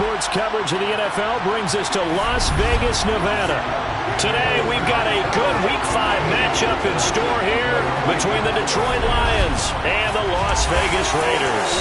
sports coverage of the NFL brings us to Las Vegas, Nevada. Today, we've got a good Week 5 matchup in store here between the Detroit Lions and the Las Vegas Raiders.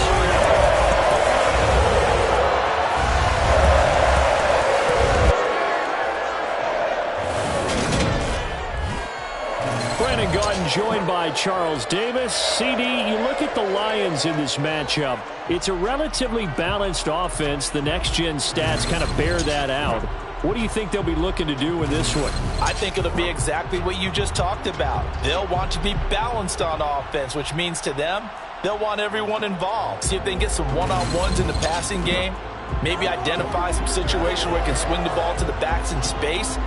Brandon Gaudin joined by Charles Davis. CD, you look at the Lions in this matchup. It's a relatively balanced offense. The next-gen stats kind of bear that out. What do you think they'll be looking to do in this one? I think it'll be exactly what you just talked about. They'll want to be balanced on offense, which means to them, they'll want everyone involved. See if they can get some one-on-ones in the passing game. Maybe identify some situations where they can swing the ball to the backs in space.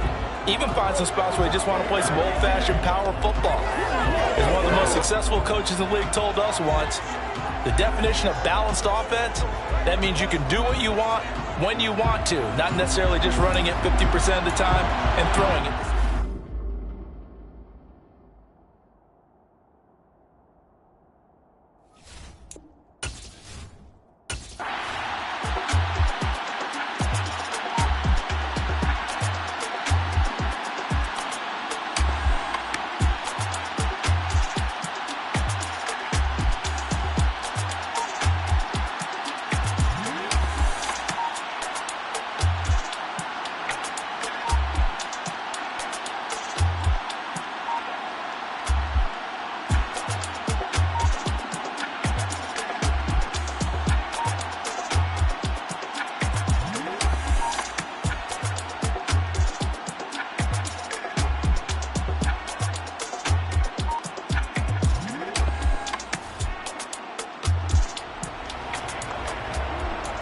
Even find some spots where they just want to play some old-fashioned power football. As one of the most successful coaches in the league told us once, the definition of balanced offense, that means you can do what you want when you want to, not necessarily just running it 50% of the time and throwing it.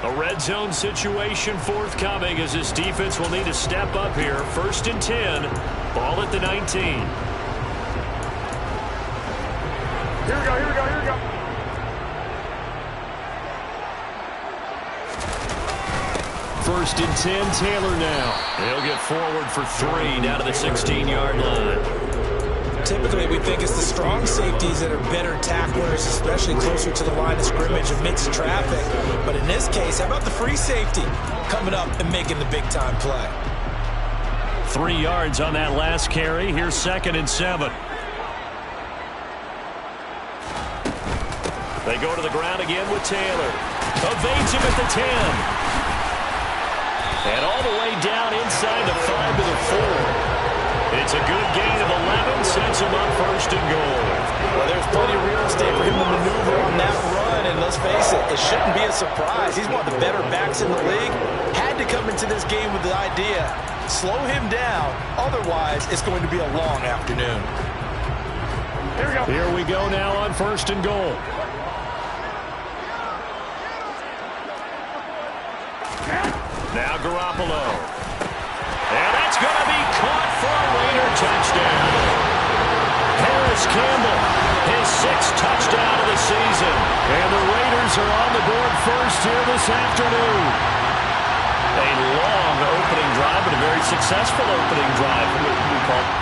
A red zone situation forthcoming as this defense will need to step up here. 1st and 10. Ball at the 19. Here we go, here we go, here we go. First and 10, Taylor now. He'll get forward for 3 down to the 16-yard line. Typically, we think it's the strong safeties that are better tacklers, especially closer to the line of scrimmage amidst traffic. But in this case, how about the free safety coming up and making the big-time play? 3 yards on that last carry. Here's 2nd and 7. They go to the ground again with Taylor. Evades him at the 10. And all the way down inside the 5 to the 4. It's a good gain of 11, sets him up 1st and goal. Well, there's plenty of real estate for him to maneuver on that run, and let's face it, it shouldn't be a surprise. He's one of the better backs in the league. Had to come into this game with the idea, slow him down, otherwise it's going to be a long afternoon. Here we go. Here we go now on 1st and goal. Now Garoppolo. And that's going to be caught for a Raider touchdown. Harris Campbell, his 6th touchdown of the season. And the Raiders are on the board first here this afternoon. A long opening drive, but a very successful opening drive. We call it.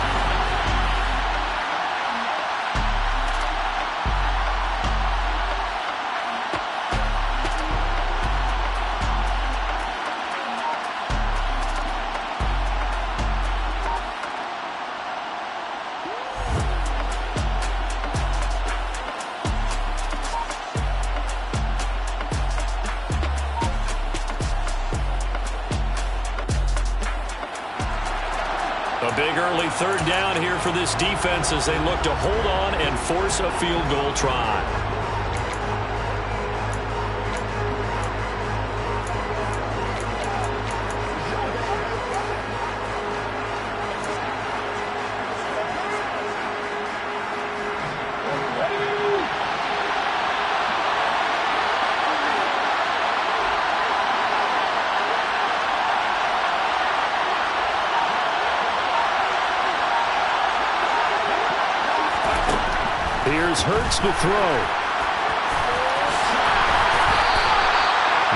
A big early 3rd down here for this defense as they look to hold on and force a field goal try. Here's Hurts to throw.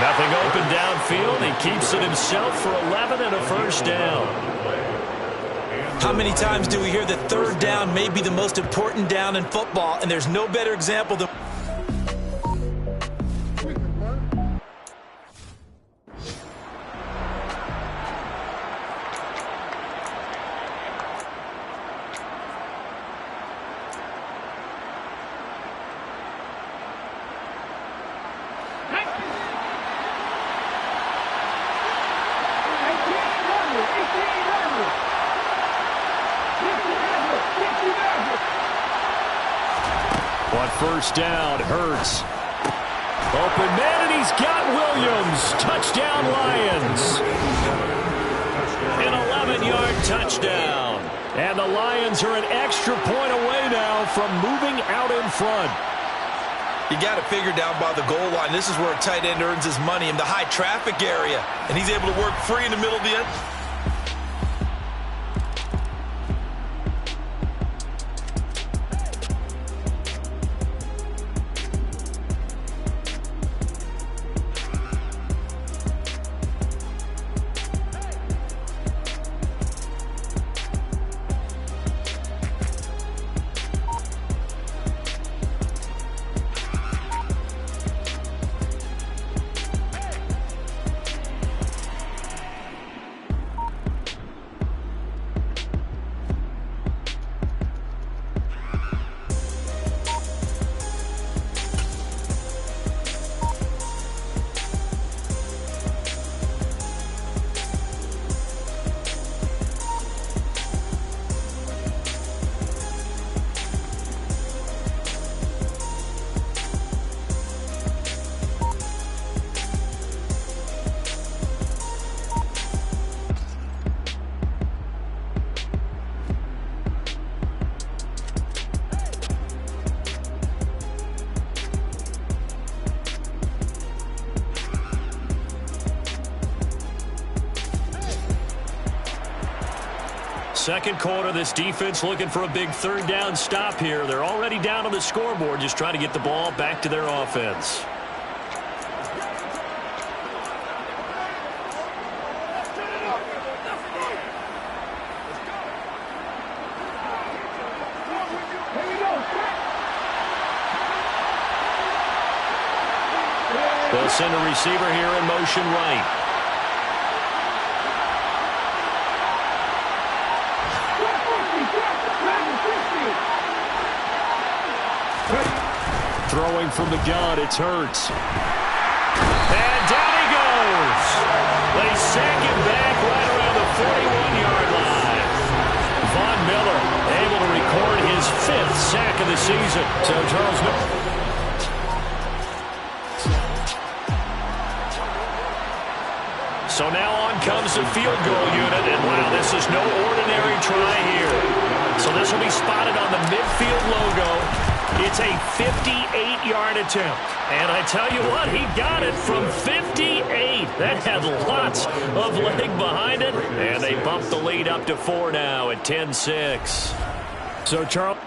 Nothing open downfield. He keeps it himself for 11 and a 1st down. How many times do we hear that 3rd down may be the most important down in football, and there's no better example than... On first down, Hurts. Open man, and he's got Williams. Touchdown, Lions. An 11-yard touchdown. And the Lions are an extra point away now from moving out in front. You got to figure down by the goal line. This is where a tight end earns his money in the high traffic area. And he's able to work free in the middle of the end. Second quarter, this defense looking for a big third down stop here. They're already down on the scoreboard, just trying to get the ball back to their offense. They'll send a receiver here in motion right. Throwing from the gun, it's Hurts. And down he goes. They sack him back right around the 41-yard line. Von Miller able to record his 5th sack of the season. So Charles Miller. So now on comes the field goal unit, and wow, this is no ordinary try here. So this will be spotted on the midfield logo. It's a 58-yard attempt. And I tell you what, he got it from 58. That had lots of leg behind it. And they bumped the lead up to 4 now at 10-6. So, Charles.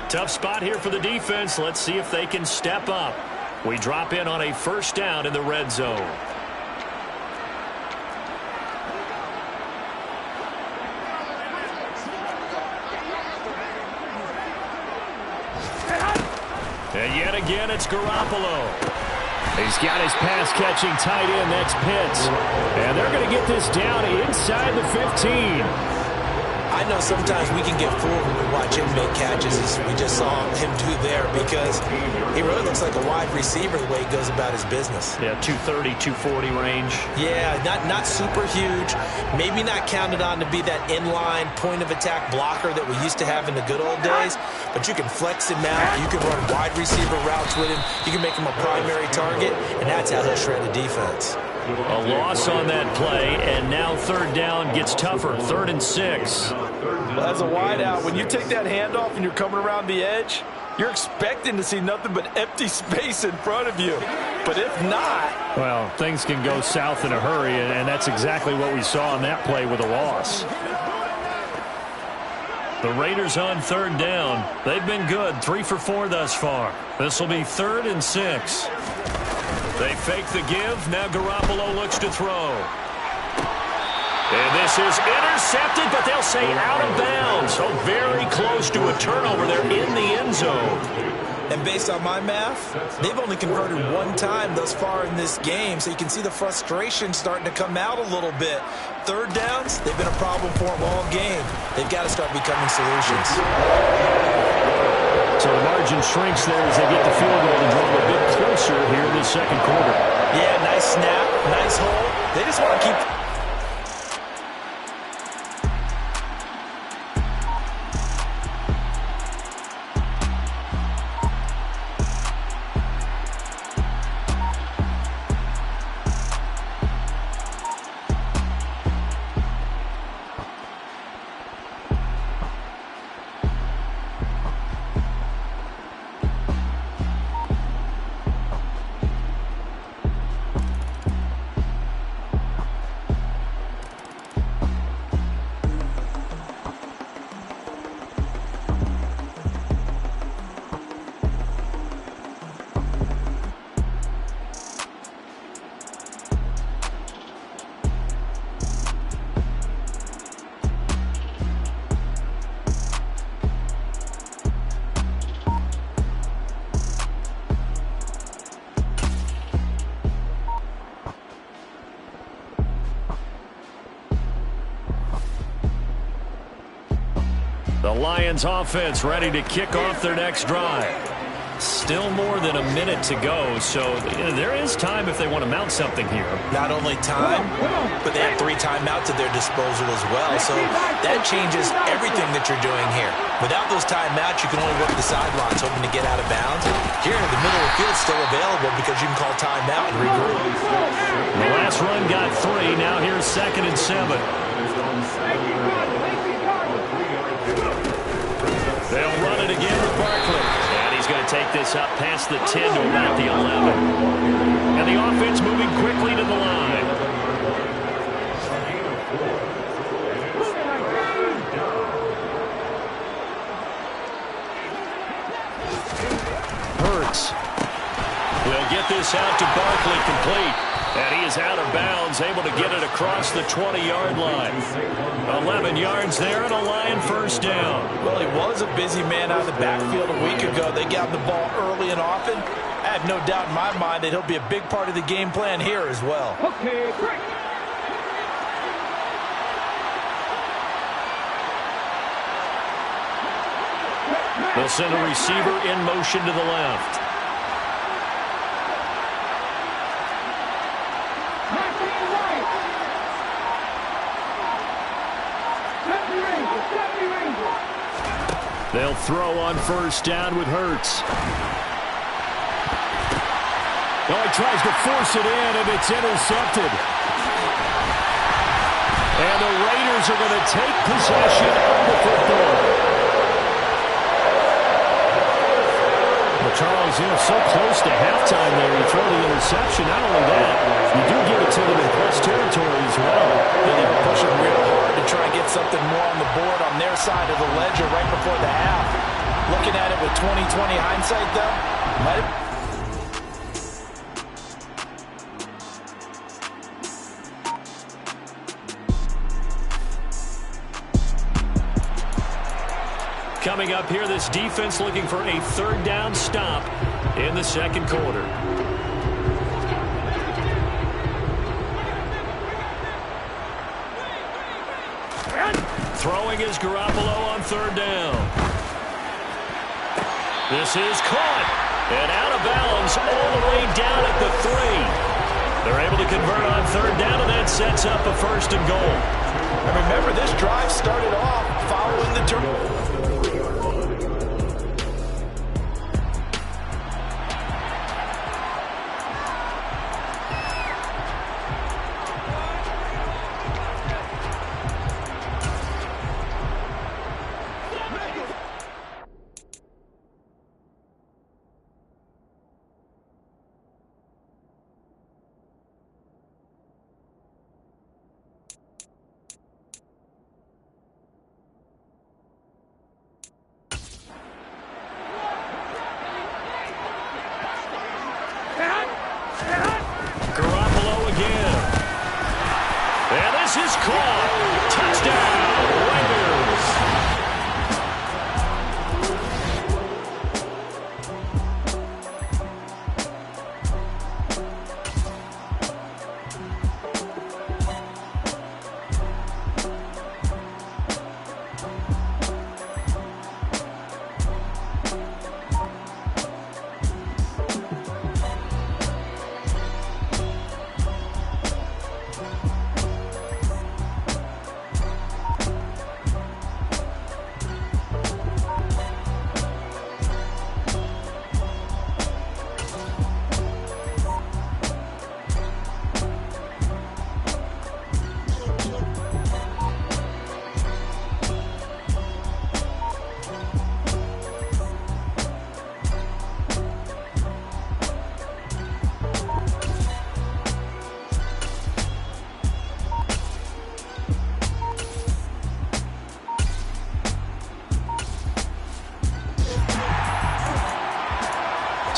Tough spot here for the defense. Let's see if they can step up. We drop in on a first down in the red zone. And yet again, it's Garoppolo. He's got his pass-catching tight end. That's Pitts. And they're going to get this down inside the 15. I know sometimes we can get fooled when we watch him make catches, as we just saw him do there, because he really looks like a wide receiver the way he goes about his business. Yeah, 230, 240 range. Yeah, not super huge. Maybe not counted on to be that inline point-of-attack blocker that we used to have in the good old days, but you can flex him out. You can run wide receiver routes with him. You can make him a primary target, and that's how he'll shred the defense. A loss on that play, and now third down gets tougher. 3rd and 6. Well, as a wideout, when you take that handoff and you're coming around the edge, you're expecting to see nothing but empty space in front of you. But if not... Well, things can go south in a hurry, and that's exactly what we saw on that play with a loss. The Raiders on third down. They've been good, 3 for 4 thus far. This will be 3rd and 6. They fake the give. Now Garoppolo looks to throw. And this is intercepted, but they'll say out of bounds. So very close leads to a turnover there in the end zone. And based on my math, they've only converted one time thus far in this game, so you can see the frustration starting to come out a little bit. Third downs, they've been a problem for them all game. They've got to start becoming solutions. So the margin shrinks there as they get the field goal to draw them a bit closer here in the second quarter. Yeah, nice snap, nice hold. They just want to keep... The Lions offense ready to kick off their next drive. Still more than a minute to go, so there is time if they want to mount something here. Not only time, but they have 3 timeouts at their disposal as well, so that changes everything that you're doing here. Without those timeouts, you can only work the sidelines, hoping to get out of bounds. Here in the middle of the field, still available because you can call timeout and regroup. The last run got 3. Now here's 2nd and 7. They'll run it again with Barkley. And he's going to take this up past the 10 to about the 11. And the offense moving quickly to the line. Hurts will get this out to Barkley, complete. And he is out of bounds, able to get it across the 20-yard line. 11 yards there and a Lion first down. Well, he was a busy man out of the backfield a week ago. They got the ball early and often. I have no doubt in my mind that he'll be a big part of the game plan here as well. Okay, break. They'll send a receiver in motion to the left. They'll throw on first down with Hurts. Oh, he tries to force it in, and it's intercepted. And the Raiders are going to take possession of the football. Well, Charles, so close to halftime there. You throw the interception. Not only that, you do give it to them in plus territory as well. Really pushing real hard to try and get something more on the board on their side of the ledger right before the half. Looking at it with 20/20 hindsight, though, might have... Coming up here, this defense looking for a third down stop in the second quarter. Throwing is Garoppolo on third down. This is caught and out of bounds all the way down at the 3. They're able to convert on third down, and that sets up a first and goal. And remember, this drive started off following the turn.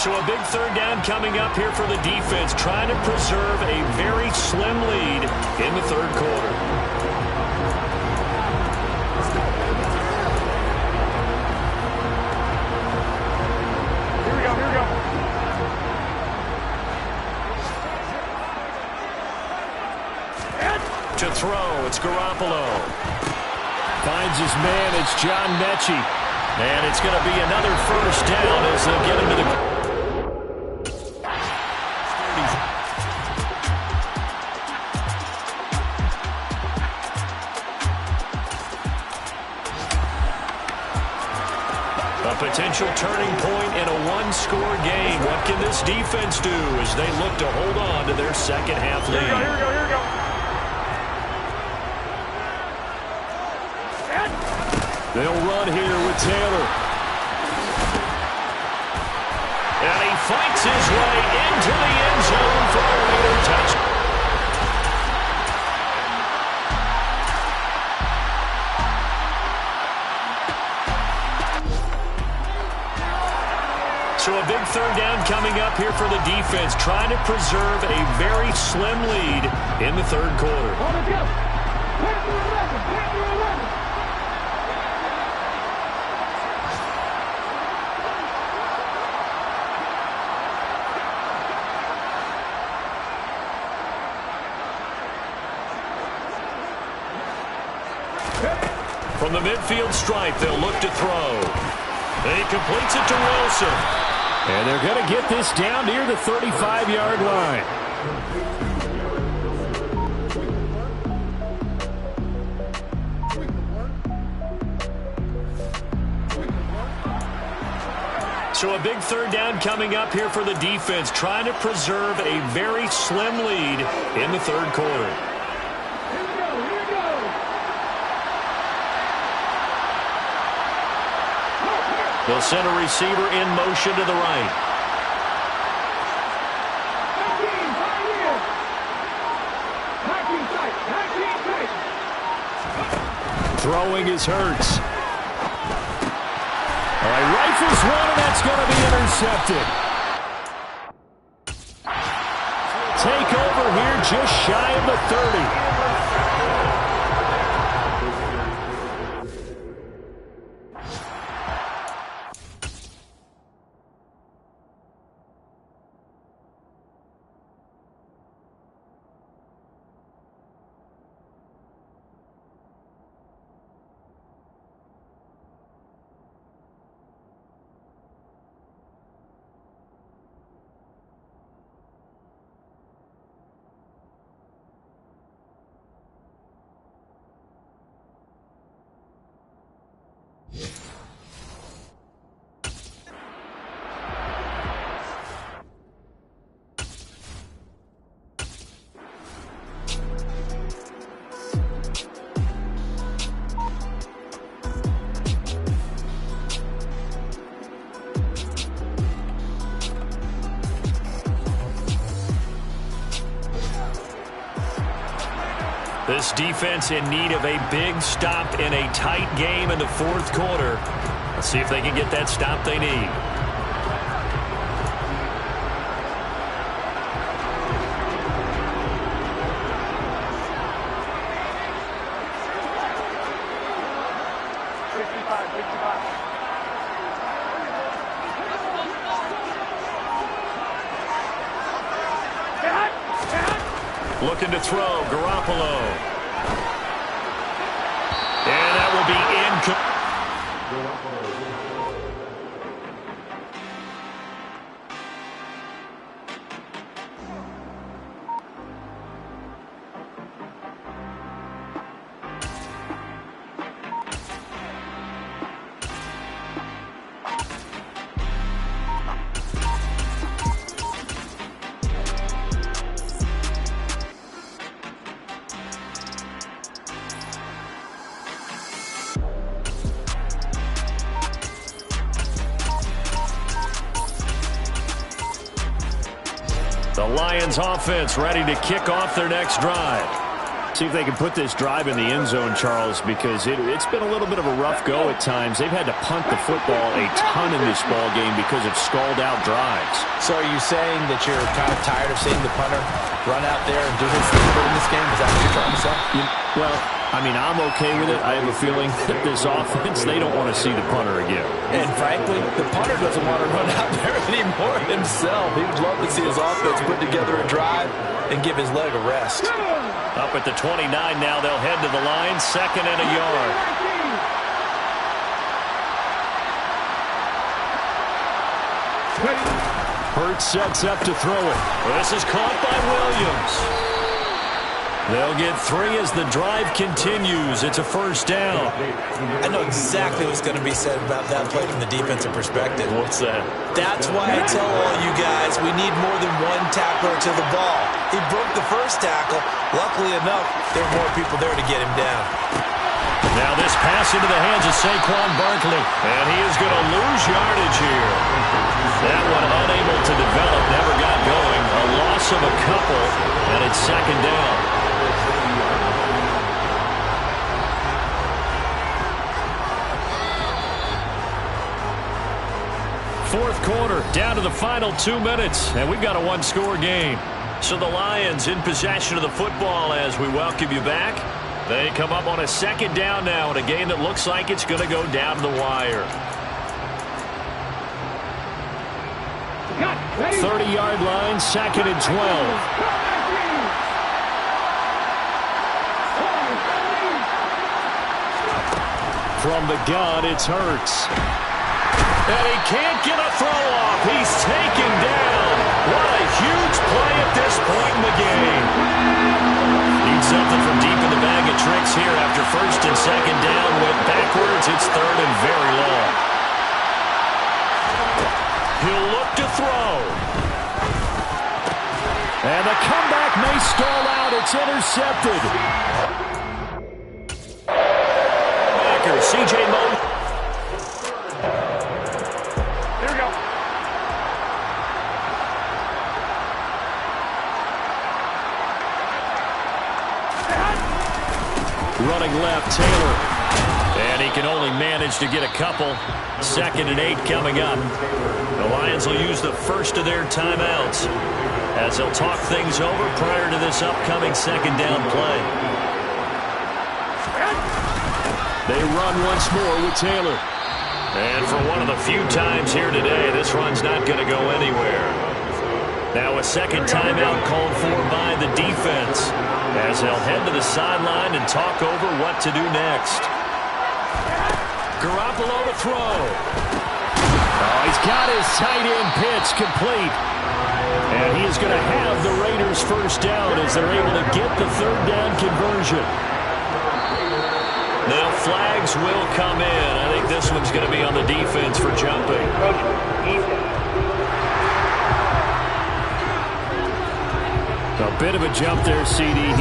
So a big third down coming up here for the defense, trying to preserve a very slim lead in the third quarter. Here we go, here we go. To throw, it's Garoppolo. Finds his man, it's John Mechie. And it's going to be another first down as they'll get him to the... A potential turning point in a one-score game. What can this defense do as they look to hold on to their second half lead? Here we go, here we go, here we go. They'll run here with Taylor. And he fights his way into the end zone for a Raider touchdown. So a big third down coming up here for the defense, trying to preserve a very slim lead in the third quarter. From the midfield stripe, they'll look to throw. And he completes it to Wilson. And they're going to get this down near the 35-yard line. So a big third down coming up here for the defense, trying to preserve a very slim lead in the third quarter. They'll send a receiver in motion to the right. Throwing is Hurts. All right, rifles one, and that's going to be intercepted. Take over here just shy of the 30. This defense in need of a big stop in a tight game in the fourth quarter. Let's see if they can get that stop they need. Looking to throw, Garoppolo. And that will be incomplete. The Lions offense ready to kick off their next drive. See if they can put this drive in the end zone, Charles, because it's been a little bit of a rough go at times. They've had to punt the football a ton in this ball game because of stalled-out drives. So are you saying that you're kind of tired of seeing the punter run out there and do his thing in this game? Is that what you're trying to say? Well, I mean, I'm okay with it. I have a feeling that this offense, they don't want to see the punter again. And frankly, the punter doesn't want to run out there anymore himself. He'd love to see his offense put together a drive and give his leg a rest. Up at the 29 now, they'll head to the line, 2nd and a yard. Hurts sets up to throw it. This is caught by Williams. They'll get 3 as the drive continues. It's a first down. I know exactly what's going to be said about that play from the defensive perspective. What's that? That's why I tell all you guys we need more than one tackler to the ball. He broke the first tackle. Luckily enough, there were more people there to get him down. Now this pass into the hands of Saquon Barkley, and he is going to lose yardage here. That one unable to develop, never got going. A loss of a couple, and it's 2nd down. Fourth quarter, down to the final 2 minutes, and we've got a one-score game. So the Lions in possession of the football as we welcome you back. They come up on a 2nd down now in a game that looks like it's going to go down to the wire. 30-yard line, 2nd and 12. From the gun, it's Hurts. And he can't get a throw off. He's taken down. What a huge play at this point in the game. Needs something from deep in the bag of tricks here after 1st and 2nd down. Went backwards. It's 3rd and very long. He'll look to throw. And the comeback may stall out. It's intercepted. Backer, C.J. Moe. Running left, Taylor. And he can only manage to get a couple. 2nd and 8 coming up. The Lions will use the first of their timeouts as they'll talk things over prior to this upcoming 2nd down play. They run once more with Taylor. And for one of the few times here today, this run's not going to go anywhere. Now a 2nd timeout called for by the defense as they'll head to the sideline and talk over what to do next. Garoppolo to throw. Oh, he's got his tight end pitch complete. And he is going to have the Raiders first down as they're able to get the 3rd down conversion. Now flags will come in. I think this one's going to be on the defense for jumping. A bit of a jump there, CD.